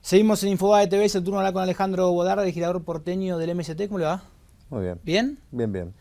Seguimos en Infobae TV, es el turno de hablar con Alejandro Bodar, legislador porteño del MST. ¿Cómo le va? Muy bien. ¿Bien? Bien, bien.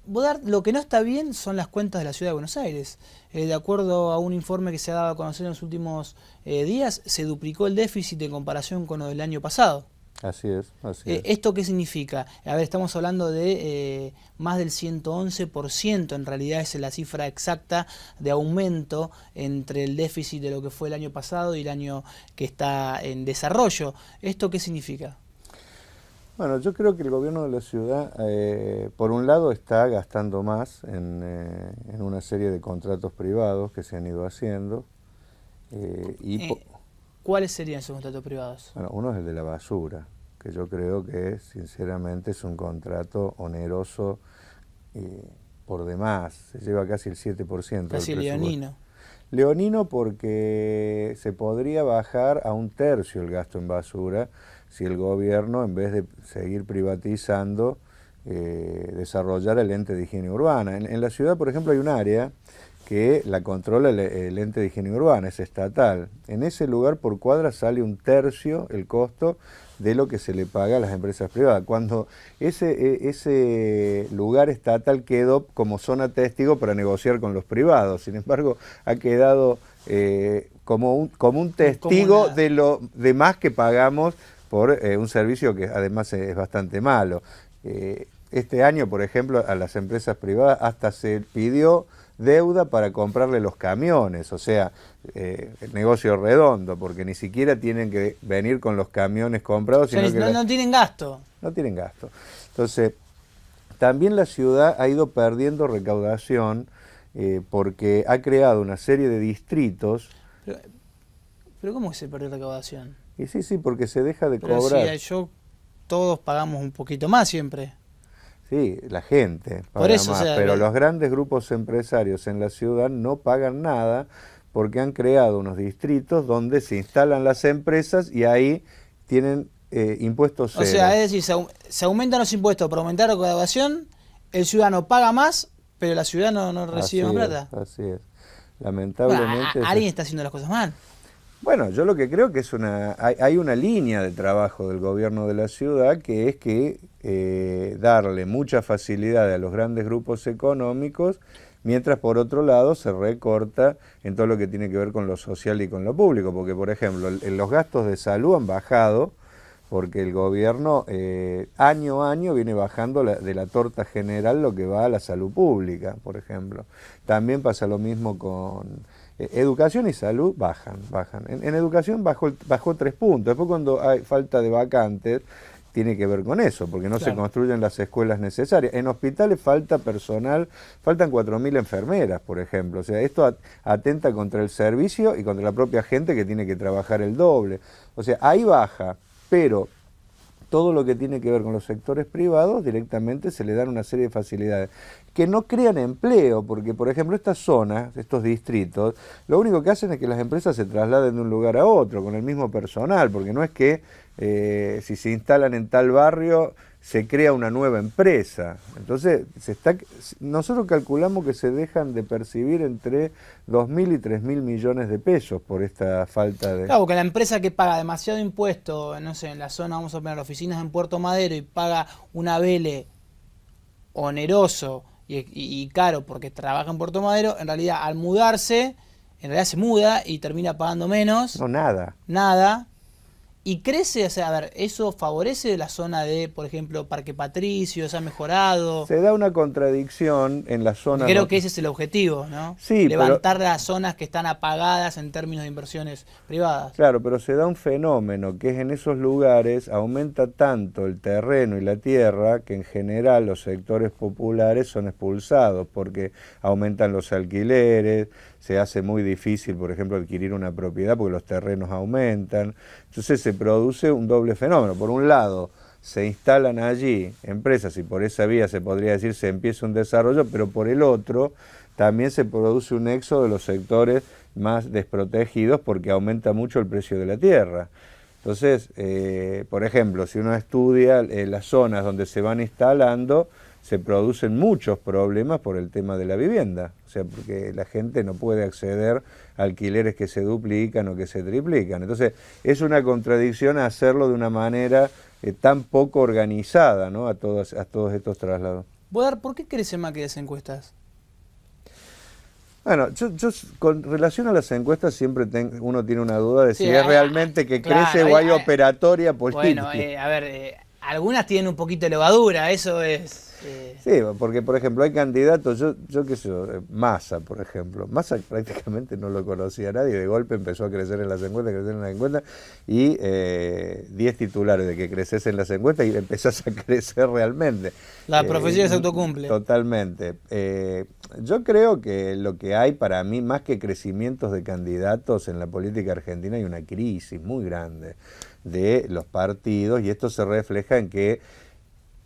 Bodar, lo que no está bien son las cuentas de la Ciudad de Buenos Aires. De acuerdo a un informe que se ha dado a conocer en los últimos días, se duplicó el déficit en comparación con lo del año pasado. Así es, así es. ¿Esto qué significa? A ver, estamos hablando de más del 111%, en realidad es la cifra exacta de aumento entre el déficit de lo que fue el año pasado y el año que está en desarrollo. ¿Esto qué significa? Bueno, yo creo que el gobierno de la ciudad, por un lado, está gastando más en una serie de contratos privados que se han ido haciendo. ¿Cuáles serían esos contratos privados? Bueno, uno es el de la basura, que yo creo que sinceramente es un contrato oneroso por demás. Se lleva casi el 7% Casi del presupuesto. leonino. Leonino porque se podría bajar a 1/3 el gasto en basura si el gobierno, en vez de seguir privatizando, desarrollara el ente de higiene urbana. En la ciudad, por ejemplo, hay un área que la controla el ente de higiene urbana, es estatal. En ese lugar por cuadra sale 1/3 el costo de lo que se le paga a las empresas privadas. Cuando ese lugar estatal quedó como zona testigo para negociar con los privados, sin embargo ha quedado como un testigo de lo demás que pagamos por un servicio que además es bastante malo. Este año, por ejemplo, a las empresas privadas hasta se pidió deuda para comprarle los camiones, o sea, el negocio redondo, porque ni siquiera tienen que venir con los camiones comprados, sino que no tienen gasto. No tienen gasto. Entonces, también la ciudad ha ido perdiendo recaudación porque ha creado una serie de distritos. ¿Pero cómo se perdió recaudación? Y sí, porque se deja de Pero cobrar. Si todos pagamos un poquito más siempre. Sí, la gente paga Por eso, más, o sea, pero los grandes grupos empresarios en la ciudad no pagan nada porque han creado unos distritos donde se instalan las empresas y ahí tienen impuestos cero. O sea, es decir, se aumentan los impuestos por aumentar la recaudación, el ciudadano paga más, pero la ciudad no recibe más plata. Así es. Lamentablemente... Bueno, alguien está haciendo las cosas mal. Bueno, yo lo que creo que hay una línea de trabajo del gobierno de la ciudad que es que darle mucha facilidad a los grandes grupos económicos, mientras por otro lado se recorta en todo lo que tiene que ver con lo social y con lo público, porque por ejemplo los gastos de salud han bajado porque el gobierno año a año viene bajando de la torta general lo que va a la salud pública, por ejemplo. También pasa lo mismo con... educación y salud bajan. En educación bajó 3 puntos. Después cuando hay falta de vacantes, tiene que ver con eso, porque no se construyen las escuelas necesarias. En hospitales falta personal, faltan 4.000 enfermeras, por ejemplo. O sea, esto atenta contra el servicio y contra la propia gente que tiene que trabajar el doble. O sea, ahí baja, pero todo lo que tiene que ver con los sectores privados, directamente se le dan una serie de facilidades que no crean empleo, porque por ejemplo estas zonas, estos distritos, lo único que hacen es que las empresas se trasladen de un lugar a otro con el mismo personal, porque no es que si se instalan en tal barrio se crea una nueva empresa. Entonces nosotros calculamos que se dejan de percibir entre 2.000 y 3.000 millones de pesos por esta falta de... Claro, porque la empresa que paga demasiado impuesto, no sé, en la zona, vamos a poner oficinas en Puerto Madero y paga una vele oneroso y caro porque trabaja en Puerto Madero, en realidad al mudarse, en realidad se muda y termina pagando menos. No, nada. Nada. Y crece, o sea, a ver, ¿eso favorece la zona de, por ejemplo, Parque Patricio? ¿Se ha mejorado? Se da una contradicción en la zona... Creo que ese es el objetivo, ¿no? Sí, levantar las zonas que están apagadas en términos de inversiones privadas. Claro, pero se da un fenómeno que es en esos lugares aumenta tanto el terreno y la tierra que en general los sectores populares son expulsados porque aumentan los alquileres, se hace muy difícil, por ejemplo, adquirir una propiedad porque los terrenos aumentan. Entonces se produce un doble fenómeno. Por un lado, se instalan allí empresas y por esa vía se podría decir se empieza un desarrollo, pero por el otro también se produce un éxodo de los sectores más desprotegidos porque aumenta mucho el precio de la tierra. Entonces, por ejemplo, si uno estudia las zonas donde se van instalando, se producen muchos problemas por el tema de la vivienda. O sea, porque la gente no puede acceder a alquileres que se duplican o que se triplican. Entonces, es una contradicción hacerlo de una manera tan poco organizada, ¿no? a todos estos traslados. Bodar, ¿por qué crece Macri las encuestas? Bueno, yo con relación a las encuestas siempre uno tiene una duda de si es realmente que crece o hay operatoria política. Bueno, a ver, algunas tienen un poquito de levadura, eso es... Sí, porque por ejemplo hay candidatos, yo qué sé, Massa por ejemplo, Massa prácticamente no lo conocía nadie, de golpe empezó a crecer en las encuestas, y 10 titulares de que creces en las encuestas y empezás a crecer realmente. La profecía se autocumple. Totalmente. Yo creo que lo que hay para mí, más que crecimientos de candidatos en la política argentina, hay una crisis muy grande de los partidos, y esto se refleja en que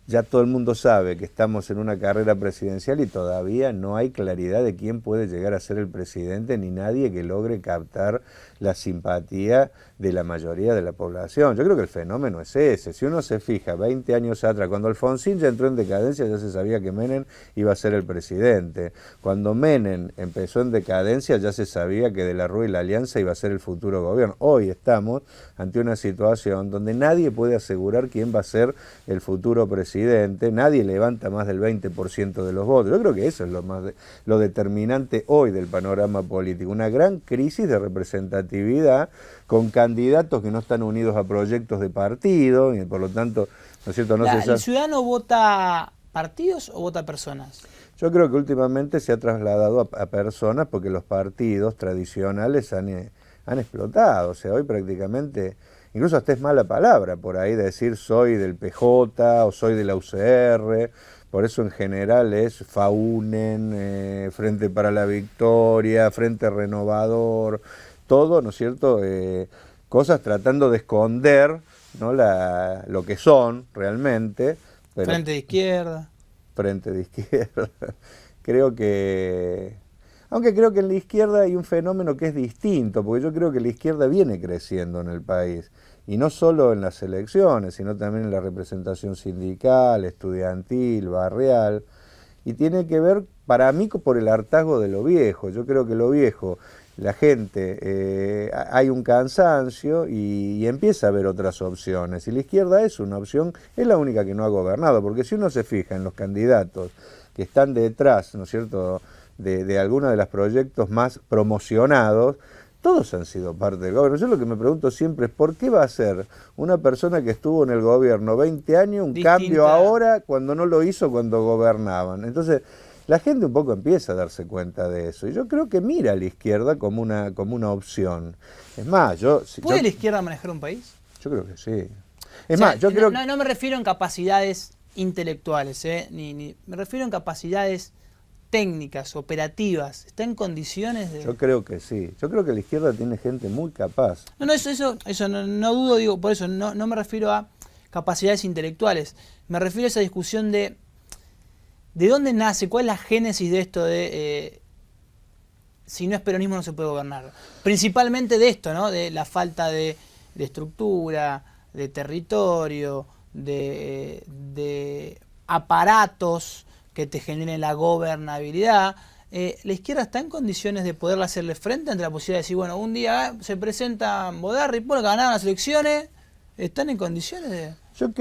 ya todo el mundo sabe que estamos en una carrera presidencial y todavía no hay claridad de quién puede llegar a ser el presidente, ni nadie que logre captar la simpatía de la mayoría de la población. Yo creo que el fenómeno es ese. Si uno se fija 20 años atrás, cuando Alfonsín ya entró en decadencia, ya se sabía que Menem iba a ser el presidente. Cuando Menem empezó en decadencia, ya se sabía que De la Rúa y la Alianza iba a ser el futuro gobierno. Hoy estamos ante una situación donde nadie puede asegurar quién va a ser el futuro presidente, nadie levanta más del 20% de los votos. Yo creo que eso es lo determinante hoy del panorama político, una gran crisis de representatividad con candidatos que no están unidos a proyectos de partido y por lo tanto, ¿no es cierto? ¿El ciudadano vota partidos o vota personas? Yo creo que últimamente se ha trasladado a personas porque los partidos tradicionales han explotado, o sea, hoy prácticamente, incluso hasta es mala palabra por ahí decir soy del PJ o soy de la UCR, por eso en general es FAUNEN, Frente para la Victoria, Frente Renovador, todo, ¿no es cierto?, cosas tratando de esconder, ¿no?, lo que son realmente. Pero, Frente de Izquierda. Frente de Izquierda. Aunque creo que en la izquierda hay un fenómeno que es distinto, porque yo creo que la izquierda viene creciendo en el país, y no solo en las elecciones, sino también en la representación sindical, estudiantil, barrial, y tiene que ver, para mí, por el hartazgo de lo viejo. Yo creo que lo viejo, la gente, hay un cansancio y empieza a haber otras opciones, y la izquierda es una opción, es la única que no ha gobernado, porque si uno se fija en los candidatos que están detrás, ¿no es cierto?, de algunos de los proyectos más promocionados, todos han sido parte del gobierno. Yo lo que me pregunto siempre es ¿por qué va a ser una persona que estuvo en el gobierno 20 años un cambio ahora cuando no lo hizo cuando gobernaban? Entonces, la gente un poco empieza a darse cuenta de eso. Y yo creo que mira a la izquierda como una opción. Es más, ¿Puede la izquierda manejar un país? Yo creo que sí. Es más, yo creo que... No me refiero en capacidades intelectuales, me refiero en capacidades técnicas, operativas. ¿Está en condiciones de...? Yo creo que sí. Yo creo que la izquierda tiene gente muy capaz. Eso no dudo, digo, por eso no me refiero a capacidades intelectuales. Me refiero a esa discusión de dónde nace, cuál es la génesis de esto de si no es peronismo no se puede gobernar. Principalmente de esto, ¿no? De la falta de estructura, de territorio, de aparatos que te generen la gobernabilidad. La izquierda está en condiciones de poder hacerle frente ante la posibilidad de decir, bueno, un día se presenta Bodar y bueno, que ganaron las elecciones, ¿están en condiciones de...? Yo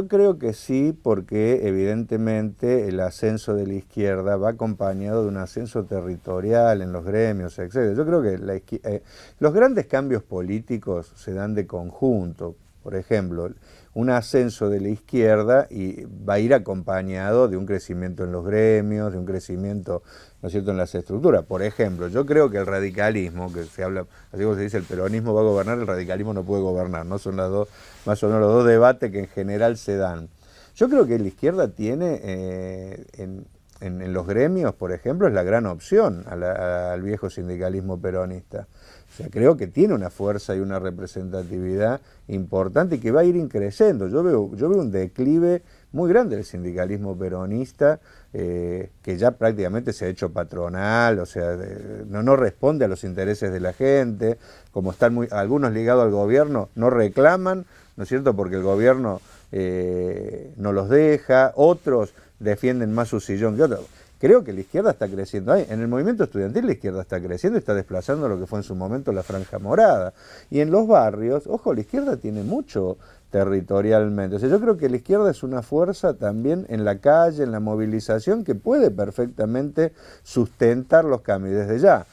creo que sí, porque evidentemente el ascenso de la izquierda va acompañado de un ascenso territorial en los gremios, etc. Yo creo que los grandes cambios políticos se dan de conjunto. Por ejemplo, un ascenso de la izquierda y va a ir acompañado de un crecimiento en los gremios, de un crecimiento, ¿no es cierto?, en las estructuras. Por ejemplo, yo creo que el radicalismo, que se habla, así como se dice, el peronismo va a gobernar, el radicalismo no puede gobernar, ¿no? Son más o menos los dos debates que en general se dan. Yo creo que la izquierda tiene en los gremios, por ejemplo, es la gran opción al viejo sindicalismo peronista. O sea, creo que tiene una fuerza y una representatividad importante y que va a ir creciendo. Yo veo un declive muy grande del sindicalismo peronista, que ya prácticamente se ha hecho patronal, o sea, no responde a los intereses de la gente, como están algunos ligados al gobierno, no reclaman, ¿no es cierto?, porque el gobierno no los deja, otros defienden más su sillón que otros. creo que la izquierda está creciendo. En el movimiento estudiantil la izquierda está creciendo y está desplazando lo que fue en su momento la Franja Morada. Y en los barrios, ojo, la izquierda tiene mucho territorialmente. O sea, yo creo que la izquierda es una fuerza también en la calle, en la movilización, que puede perfectamente sustentar los cambios. Desde ya,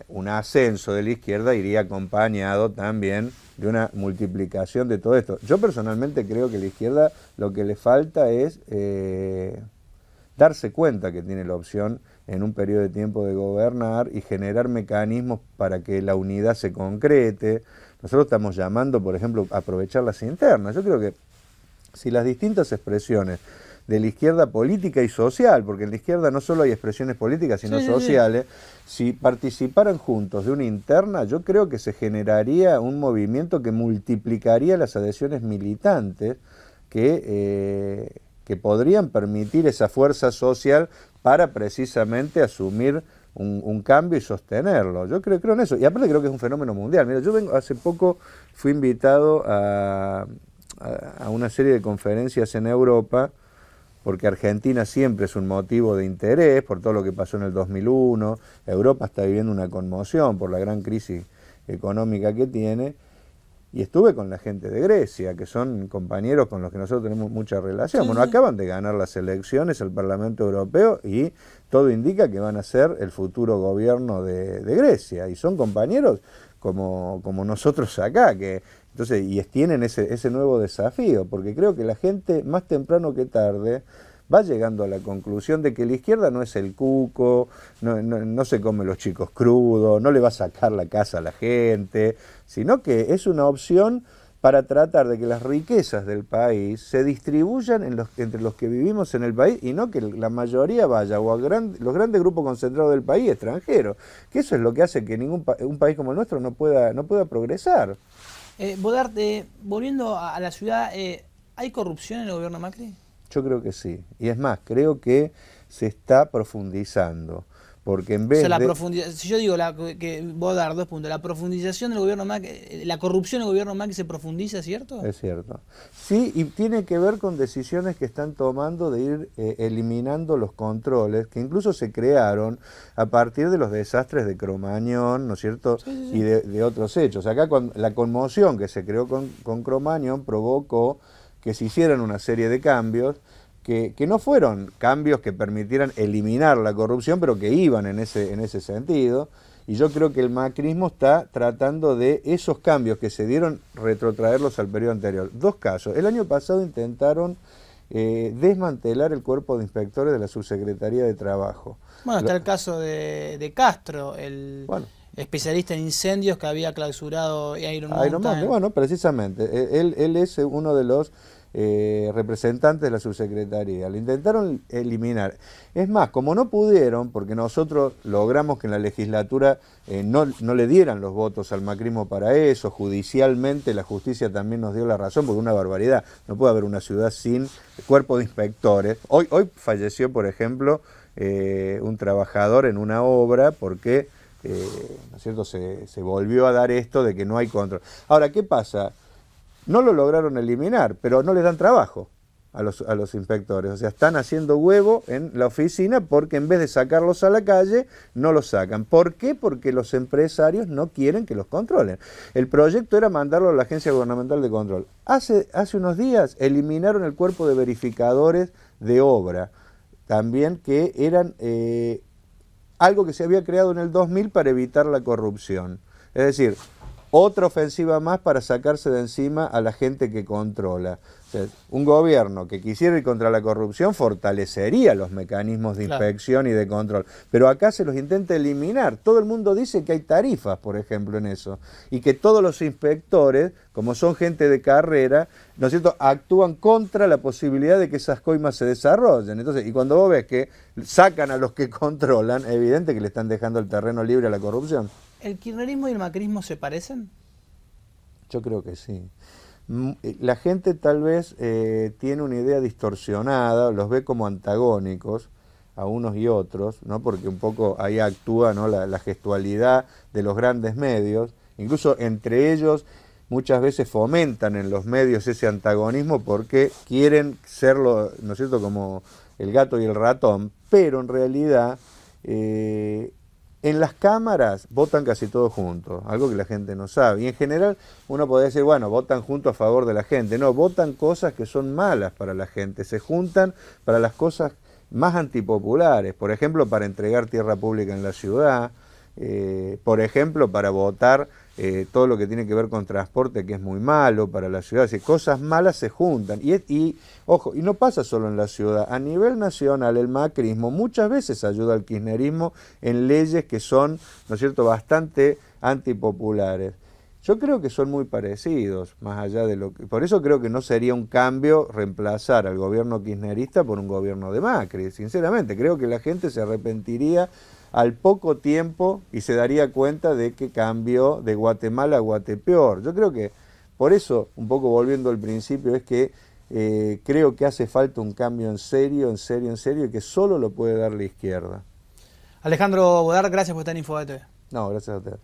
un ascenso de la izquierda iría acompañado también de una multiplicación de todo esto. Yo personalmente creo que a la izquierda lo que le falta es darse cuenta que tiene la opción en un periodo de tiempo de gobernar y generar mecanismos para que la unidad se concrete. Nosotros estamos llamando, por ejemplo, a aprovechar las internas. Yo creo que si las distintas expresiones de la izquierda política y social, porque en la izquierda no solo hay expresiones políticas, sino sociales, si participaran juntos de una interna, yo creo que se generaría un movimiento que multiplicaría las adhesiones militantes que podrían permitir esa fuerza social para precisamente asumir un cambio y sostenerlo. Yo creo en eso. Y aparte creo que es un fenómeno mundial. Mira, hace poco fui invitado a una serie de conferencias en Europa, porque Argentina siempre es un motivo de interés por todo lo que pasó en el 2001. Europa está viviendo una conmoción por la gran crisis económica que tiene. Y estuve con la gente de Grecia, que son compañeros con los que nosotros tenemos mucha relación. Bueno, acaban de ganar las elecciones al Parlamento Europeo y todo indica que van a ser el futuro gobierno de Grecia. Y son compañeros como nosotros acá, entonces tienen ese nuevo desafío, porque creo que la gente más temprano que tarde va llegando a la conclusión de que la izquierda no es el cuco, no se come los chicos crudos, no le va a sacar la casa a la gente, sino que es una opción para tratar de que las riquezas del país se distribuyan entre los que vivimos en el país y no que la mayoría vaya o a los grandes grupos concentrados del país extranjeros, que eso es lo que hace que un país como el nuestro no pueda progresar. Bodart, volviendo a la ciudad, ¿hay corrupción en el gobierno Macri? Yo creo que sí. Y es más, creo que se está profundizando. Porque en vez si yo digo Bodart, 2 puntos, la profundización del gobierno Macri, la corrupción del gobierno Macri se profundiza, ¿cierto? Es cierto. Sí, y tiene que ver con decisiones que están tomando de ir eliminando los controles, que incluso se crearon a partir de los desastres de Cromañón, ¿no es cierto? Sí. Y de otros hechos. Acá la conmoción que se creó con Cromañón provocó que se hicieran una serie de cambios que no fueron cambios que permitieran eliminar la corrupción, pero que iban en ese sentido. Y yo creo que el macrismo está tratando de esos cambios que se dieron, retrotraerlos al periodo anterior. 2 casos. El año pasado intentaron desmantelar el cuerpo de inspectores de la Subsecretaría de Trabajo. Bueno, está el caso de Castro, especialista en incendios que había clausurado Iron Mountain. Bueno, precisamente. Él es uno de los representantes de la subsecretaría. Lo intentaron eliminar. Es más, como no pudieron, porque nosotros logramos que en la legislatura no le dieran los votos al macrismo para eso, judicialmente la justicia también nos dio la razón, porque es una barbaridad. No puede haber una ciudad sin cuerpo de inspectores. Hoy falleció, por ejemplo, un trabajador en una obra porque ¿no es cierto? Se volvió a dar esto de que no hay control. Ahora, ¿qué pasa? No lo lograron eliminar, pero no les dan trabajo a los inspectores. O sea, están haciendo huevo en la oficina porque en vez de sacarlos a la calle, no los sacan. ¿Por qué? Porque los empresarios no quieren que los controlen. El proyecto era mandarlo a la Agencia Gubernamental de Control. Hace unos días eliminaron el cuerpo de verificadores de obra, también que eran algo que se había creado en el 2000 para evitar la corrupción. Es decir, otra ofensiva más para sacarse de encima a la gente que controla. O sea, un gobierno que quisiera ir contra la corrupción fortalecería los mecanismos de inspección y de control. Pero acá se los intenta eliminar. Todo el mundo dice que hay tarifas, por ejemplo, en eso. Y que todos los inspectores, como son gente de carrera, ¿no es cierto?, actúan contra la posibilidad de que esas coimas se desarrollen. Entonces, y cuando vos ves que sacan a los que controlan, es evidente que le están dejando el terreno libre a la corrupción. ¿El kirchnerismo y el macrismo se parecen? Yo creo que sí. La gente tal vez tiene una idea distorsionada, los ve como antagónicos a unos y otros, ¿no? Porque un poco ahí actúa, ¿no?, la gestualidad de los grandes medios, incluso entre ellos muchas veces fomentan en los medios ese antagonismo porque quieren serlo, ¿no es cierto?, como el gato y el ratón, pero en realidad en las cámaras votan casi todos juntos, algo que la gente no sabe. Y en general uno podría decir, bueno, votan juntos a favor de la gente. No, votan cosas que son malas para la gente, se juntan para las cosas más antipopulares, por ejemplo, para entregar tierra pública en la ciudad, por ejemplo, para votar todo lo que tiene que ver con transporte, que es muy malo para la ciudad. Si cosas malas se juntan. Ojo, y no pasa solo en la ciudad. A nivel nacional, el macrismo muchas veces ayuda al kirchnerismo en leyes que son, ¿no es cierto?, bastante antipopulares. Yo creo que son muy parecidos, más allá de lo que... Por eso creo que no sería un cambio reemplazar al gobierno kirchnerista por un gobierno de Macri. Sinceramente, creo que la gente se arrepentiría al poco tiempo y se daría cuenta de que cambió de Guatemala a Guatepeor. Yo creo que, por eso, un poco volviendo al principio, es que creo que hace falta un cambio en serio, y que solo lo puede dar la izquierda. Alejandro Bodar, gracias por estar en InfoBay TV. No, gracias a usted.